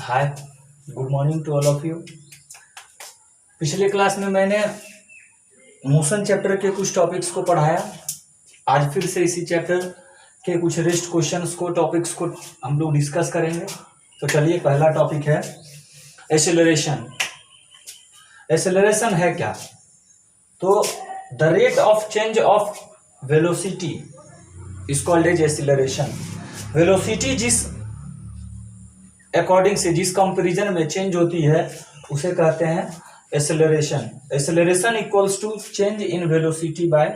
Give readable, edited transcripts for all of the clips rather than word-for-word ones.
Hi, good morning to all of you. पिछले class में मैंने मोशन चैप्टर के कुछ टॉपिक्स को पढ़ाया। आज फिर से इसी चैप्टर के कुछ रेस्ट क्वेश्चंस को टॉपिक्स को हम लोग डिस्कस करेंगे। तो चलिए, पहला टॉपिक है एक्सेलरेशन। एक्सेलरेशन है क्या? तो the rate of change of velocity is called as acceleration. Velocity जिस अकॉर्डिंग से जिस कंपैरिजन में चेंज होती है उसे कहते हैं acceleration. Acceleration equals to change in velocity by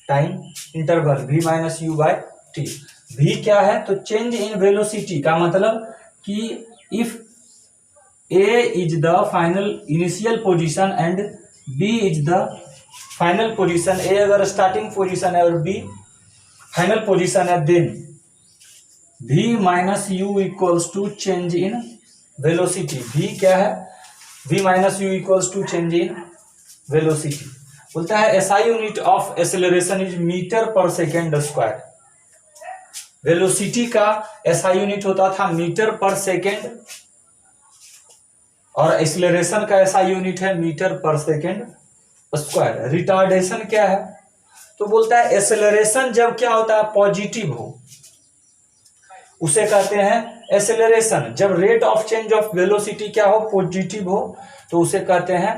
time interval v minus u by t. v क्या है? तो चेंज इन वेलोसिटी का मतलब कि if a is the final initial position and b is the final position, a अगर starting position है और b final position है, then v minus u equals to change in velocity. v क्या है? v minus u equals to change in velocity. बोलता है SI unit of acceleration is metre per second square. Velocity का SI unit होता था metre per second और acceleration का SI unit है metre per second square. Retardation क्या है? तो बोलता है एक्सेलरेशन जब क्या होता है? पॉजिटिव हो उसे कहते हैं एक्सेलरेशन। जब rate of change of velocity क्या हो? पॉजिटिव हो तो उसे कहते हैं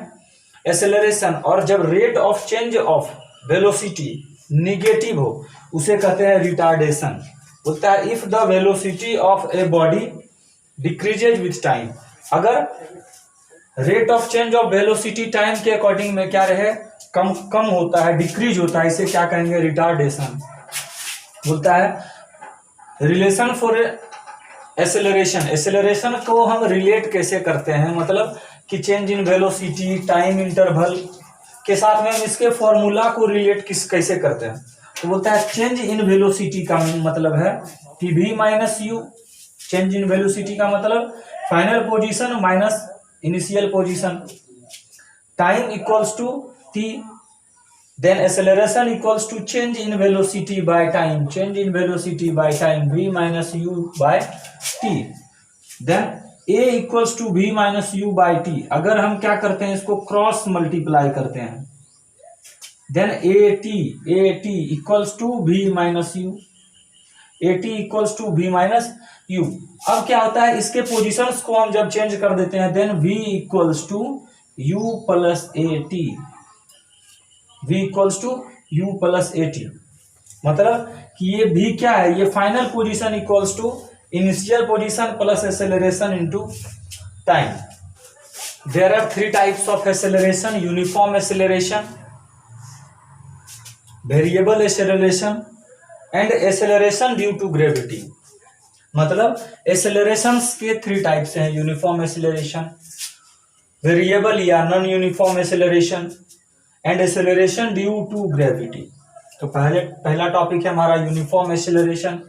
एक्सेलरेशन। और जब rate of change of velocity negative हो उसे कहते हैं रिटार्डेशन। बोलता है if the velocity of a body decreases with time, अगर rate of change of velocity time के अकॉर्डिंग में क्या रहे? कम होता है, डिक्रीज होता है, इसे क्या कहेंगे? रिटार्डेशन। बोलता है रिलेशन फॉर एक्सेलरेशन। एक्सेलरेशन को हम रिलेट कैसे करते हैं? मतलब कि change in velocity time interval के साथ में हम इसके फॉर्मूला को रिलेट कैसे करते हैं? तो बोलता है चेंज इन वेलोसिटी का मतलब है कि v minus u. Change in velocity का मतलब final position minus initial position, time equals to t, then acceleration equals to change in velocity by time, change in velocity by time, v minus u by t, then a equals to v minus u by t। अगर हम क्या करते हैं? इसको cross multiply करते हैं, then at equals to v minus u, at equals to v minus u। अब क्या होता है? इसके पोजीशंस को हम जब चेंज कर देते हैं, then v equals to u plus at, v equals to u plus at। मतलब कि ये v क्या है? ये final position equals to initial position plus acceleration into time. There are three types of acceleration: uniform acceleration, variable acceleration and acceleration due to gravity. मतलब acceleration के three types हैं: uniform acceleration, variable या non uniform acceleration and acceleration due to gravity. तो पहला topic है हमारा uniform acceleration.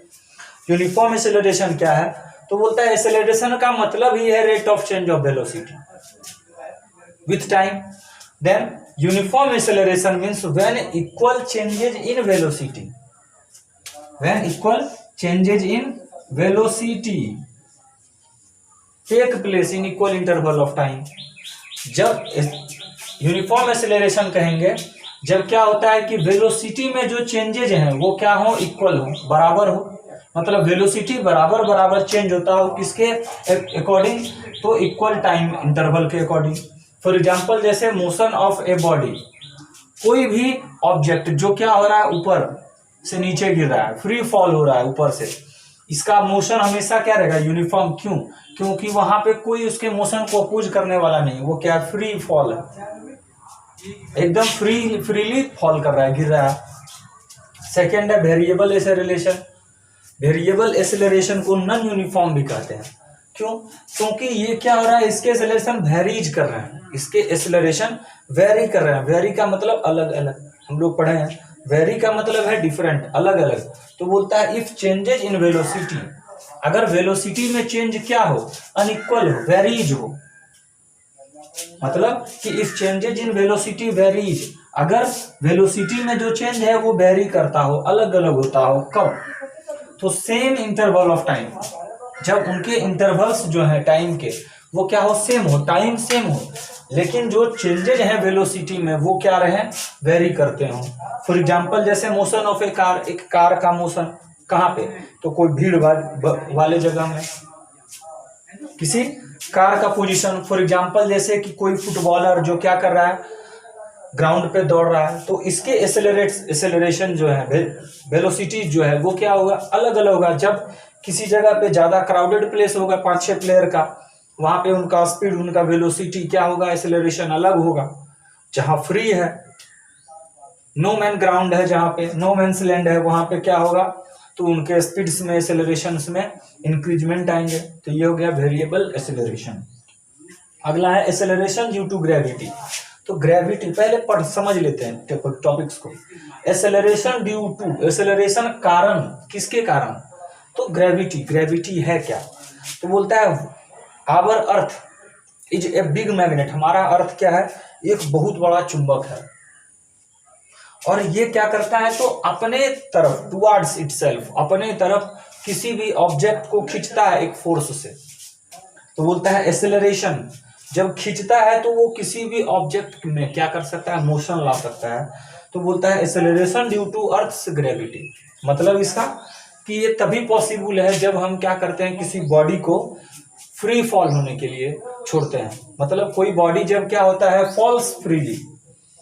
Uniform acceleration क्या है? तो बोलता है एक्सेलरेशन का मतलब ही है rate of change of velocity with time. Then uniform acceleration means when equal changes in velocity, when equal changes in velocity take place in equal interval of time. जब यूनिफॉर्म एक्सेलरेशन कहेंगे जब क्या होता है कि वेलोसिटी में जो changes हैं वो क्या हो? इक्वल हो, बराबर हो। मतलब वेलोसिटी बराबर बराबर चेंज होता हो किसके अकॉर्डिंग? तो इक्वल टाइम इंटरवल के अकॉर्डिंग। फॉर एग्जांपल जैसे मोशन ऑफ ए बॉडी, कोई भी ऑब्जेक्ट जो क्या हो रहा है? ऊपर से नीचे गिर रहा है, फ्री फॉल हो रहा है ऊपर से, इसका मोशन हमेशा क्या रहेगा? यूनिफॉर्म। क्यों? क्योंकि वहां पे कोई उसके मोशन को अपोज करने वाला नहीं, वो क्या? फ्री फॉल है, एकदम फ्रीली फॉल कर रहा है, गिर रहा है। सेकेंड है वेरिएबल एक्सेलरेशन। वेरिएबल एक्सेलरेशन को नॉन यूनिफॉर्म भी कहते हैं। क्यों? क्योंकि ये क्या हो रहा है? इसके एक्सेलरेशन वेरीज कर रहे हैं, इसके एक्सेलरेशन वेरी कर रहे हैं। वेरी का मतलब अलग अलग, हम लोग पढ़े हैं। वेरी का मतलब है डिफरेंट, अलग अलग। तो बोलता है इफ चेंजेज इन वेलोसिटी, अगर वेलोसिटी में चेंज क्या हो? अनइक्वल हो, वेरीज हो। मतलब कि if changes in velocity varies, अगर वेलोसिटी में जो चेंज है वो वेरी करता हो, अलग अलग होता हो, कब? तो सेम इंटरवल ऑफ टाइम, जब उनके इंटरवल्स जो है टाइम के वो क्या हो, सेम हो, टाइम सेम हो, लेकिन जो चेंजेज हैं वेलोसिटी में वो क्या रहे, वेरी करते हो। फॉर एग्जांपल जैसे मोशन ऑफ ए कार, एक कार का मोशन कहाँ पे, तो कोई भीड़ वाले जगह में किसी कार का पोजीशन। फॉर एग्जांपल जैसे कि कोई फुटबॉलर जो क्या कर रहा है, ग्राउंड पे दौड़ रहा है, तो इसके एसेलरेशन जो है, वेलोसिटी जो है वो क्या होगा, अलग अलग होगा। जब किसी जगह पे ज्यादा क्राउडेड प्लेस होगा 5-6 प्लेयर का, वहां पे उनका स्पीड, उनका वेलोसिटी क्या होगा, एसेलरेशन अलग होगा। जहां फ्री है, नो मैन ग्राउंड है, जहां पे नो मैन्स लैंड है, वहां पे क्या होगा, तो उनके स्पीड्स में, एसेलरेशंस में इंक्रीजमेंट आएंगे। तो ये हो गया वेरिएबल एसेलरेशन। अगला है एसेलरेशन ड्यू टू ग्रेविटी। तो ग्रेविटी पहले पढ़ समझ लेते हैं टॉपिक्स को। एसेलरेशन ड्यू टू, एसेलरेशन कारण, किसके कारण, तो ग्रेविटी। ग्रेविटी है क्या, तो बोलता है our earth is a big magnet, हमारा अर्थ क्या है, एक बहुत बड़ा चुंबक है, और ये क्या करता है, तो अपने तरफ, टुवर्ड्स इटसेल्फ, अपने तरफ किसी भी ऑब्जेक्ट को खींचता है एक फोर्स से। तो बोलता है एसेलरेशन जब खींचता है तो वो किसी भी ऑब्जेक्ट में क्या कर सकता है, मोशन ला सकता है। तो बोलता है acceleration due to earth's gravity. मतलब इसका कि ये तभी पॉसिबल है जब हम क्या करते हैं, किसी बॉडी को फ्री फॉल होने के लिए छोड़ते हैं। मतलब कोई बॉडी जब क्या होता है, फॉल्स फ्रीली,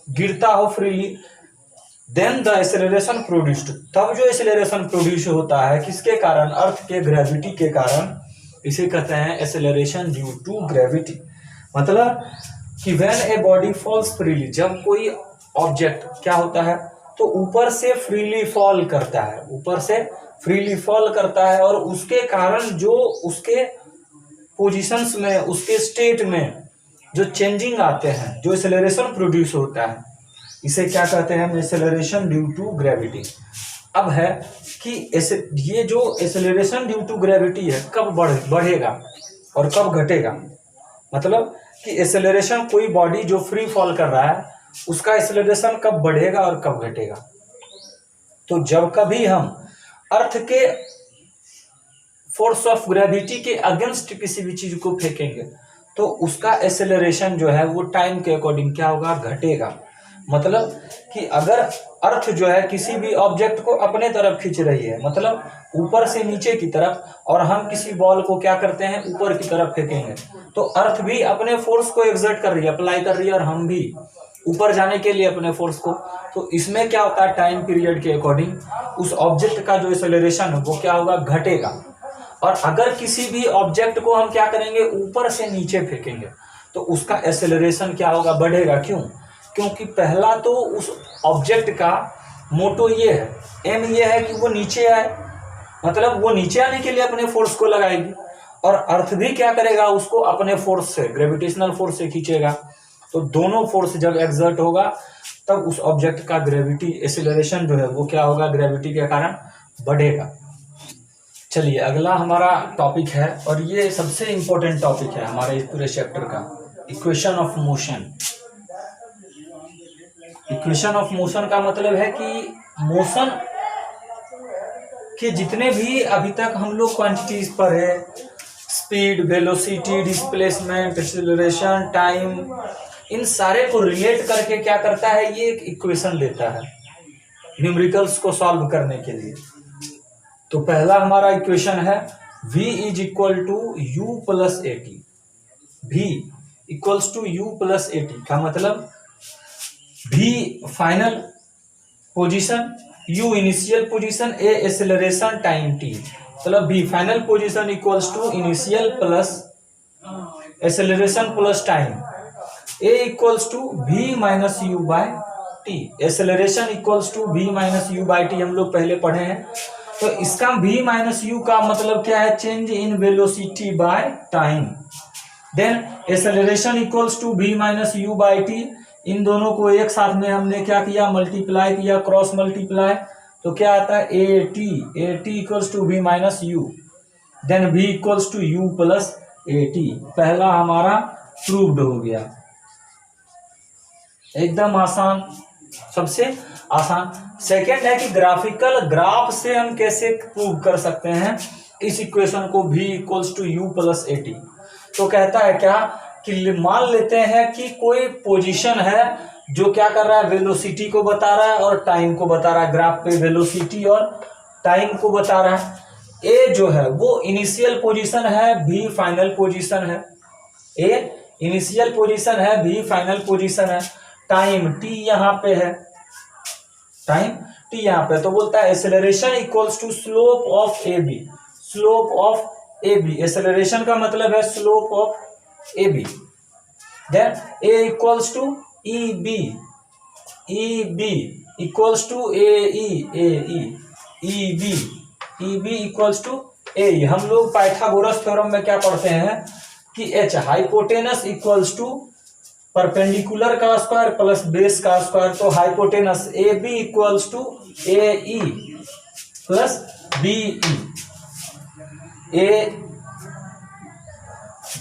गिरता हो freely, then the acceleration produced, तब जो एसेलरेशन प्रोड्यूस होता है किसके कारण, अर्थ के ग्रेविटी के कारण, इसे कहते हैं एसेलरेशन ड्यू टू ग्रेविटी। मतलब कि when a body falls freely, जब कोई ऑब्जेक्ट क्या होता है, तो ऊपर से फ्रीली फॉल करता है, ऊपर से फ्रीली फॉल करता है, और उसके कारण जो उसके पोजीशंस में, उसके स्टेट में जो चेंजिंग आते हैं, जो एसेलरेशन प्रोड्यूस होता है, इसे क्या कहते हैं, एसेलरेशन ड्यू टू ग्रेविटी। अब है कि ये जो एसेलरेशन ड्यू टू ग्रेविटी है कब बढ़ेगा और कब घटेगा। मतलब कि एसेलरेशन, कोई बॉडी जो फ्री फॉल कर रहा है उसका एसेलरेशन कब बढ़ेगा और कब घटेगा, तो जब कभी हम अर्थ के फोर्स ऑफ ग्रेविटी के अगेंस्ट किसी भी चीज को फेंकेंगे तो उसका एसेलरेशन जो है वो टाइम के अकॉर्डिंग क्या होगा, घटेगा। मतलब कि अगर अर्थ जो है किसी भी ऑब्जेक्ट को अपने तरफ खींच रही है, मतलब ऊपर से नीचे की तरफ, और हम किसी बॉल को क्या करते हैं, ऊपर की तरफ फेंकेंगे, तो अर्थ भी अपने फोर्स को एक्सर्ट कर रही है, अप्लाई कर रही है, और हम भी ऊपर जाने के लिए अपने फोर्स को। तो इसमें क्या होता है, टाइम पीरियड के अकॉर्डिंग उस ऑब्जेक्ट का जो एसेलरेशन है वो क्या होगा, घटेगा। और अगर किसी भी ऑब्जेक्ट को हम क्या करेंगे, ऊपर से नीचे फेंकेंगे, तो उसका एसेलरेशन क्या होगा, बढ़ेगा। क्यों, क्योंकि पहला तो उस ऑब्जेक्ट का मोटो ये है, एम ये है कि वो नीचे आए, मतलब वो नीचे आने के लिए अपने फोर्स को लगाएगी, और अर्थ भी क्या करेगा, उसको अपने फोर्स से, ग्रेविटेशनल फोर्स से खींचेगा। तो दोनों फोर्स जब एक्सर्ट होगा तब उस ऑब्जेक्ट का ग्रेविटी एसेलरेशन जो है वो क्या होगा, ग्रेविटी के कारण बढ़ेगा। चलिए अगला हमारा टॉपिक है, और ये सबसे इंपॉर्टेंट टॉपिक है हमारे इस पूरे चैप्टर का, equation of motion. Equation of motion का मतलब है कि मोशन के जितने भी अभी तक हम लोग क्वांटिटीज पढ़े, speed, velocity, displacement, acceleration, time, इन सारे को रिलेट करके क्या करता है, ये एक इक्वेशन देता है न्यूमेरिकल्स को सॉल्व करने के लिए। तो पहला हमारा इक्वेशन है v is equal to u plus a t. v equals to u plus a t का मतलब v final position, u initial position, a acceleration, time t। मतलब v final position equals to initial plus acceleration plus time, a equals to v minus u by t. Acceleration equals to v minus u by t हम लोग पहले पढ़े हैं। तो इसका v minus you का मतलब क्या है, change in velocity by time. Then acceleration equals to v minus u by t. इन दोनों को एक साथ में हमने क्या किया, मल्टीप्लाई किया, क्रॉस मल्टीप्लाई, तो क्या आता है a t equals to v minus u. Then v equals to u plus a t. पहला हमारा प्रूव्ड हो गया, एकदम आसान, सबसे आसान। सेकेंड है कि ग्राफिकल ग्राफ से हम कैसे प्रूव कर सकते हैं, इस इक्वेशन को v equals to u plus a t. तो कहता है क्या कि मान लेते हैं कि कोई पोजीशन है जो क्या कर रहा है, वेलोसिटी को बता रहा है और टाइम को बता रहा है, ग्राफ पे वेलोसिटी और टाइम को बता रहा है। ए जो है वो इनिशियल पोजीशन है, बी फाइनल पोजीशन है। ए इनिशियल पोजीशन है, बी फाइनल पोजीशन है, टाइम टी यहाँ पे है, टाइम टी यहाँ पे। तो बोलता है acceleration equals to slope of A B, slope of A B. Acceleration का मतलब है slope of A B. Then A equals to E B, E B equals to A E, E B equals to A. हम लोग Pythagoras theorem में क्या पढ़ते हैं कि H hypotenuse equals to perpendicular का स्क्वायर प्लस बेस का square. तो hypotenuse A B equals to A E plus B E, A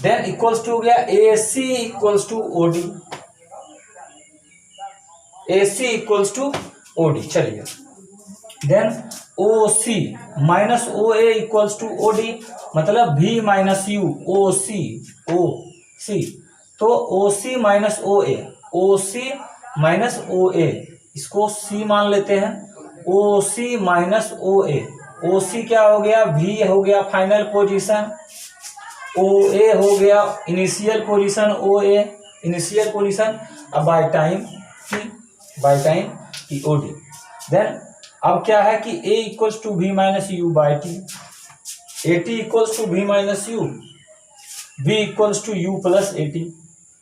then equals to हो गया A C equals to O D, A C equals to O D. चलिए then O C minus O A equals to O D, मतलब v minus u, O C. तो O C minus O ए, ओ C minus O ए, इसको सी मान लेते हैं। ओ C minus O ए, ओ सी क्या हो गया, v हो गया फाइनल पोजीशन, ओ ए हो गया initial position, O A initial position. अब बाय टाइम की ओ डी। देन अब क्या है कि a equals to v minus u by t, a t equals to v minus u, v equals to u plus a t.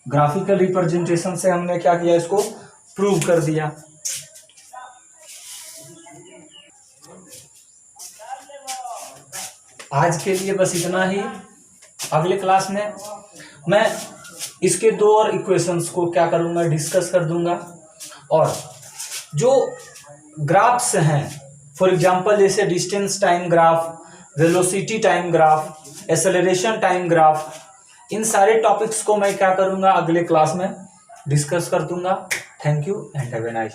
Graphical representation से हमने क्या किया, इसको प्रूव कर दिया। आज के लिए बस इतना ही। अगले क्लास में मैं इसके दो और इक्वेशंस को क्या करूंगा, डिस्कस कर दूंगा। और जो ग्राफ्स हैं, फॉर एग्जांपल जैसे distance time graph, velocity time graph, acceleration time graph, इन सारे टॉपिक्स को मैं क्या करूंगा, अगले क्लास में डिस्कस कर दूंगा। Thank you and have a nice.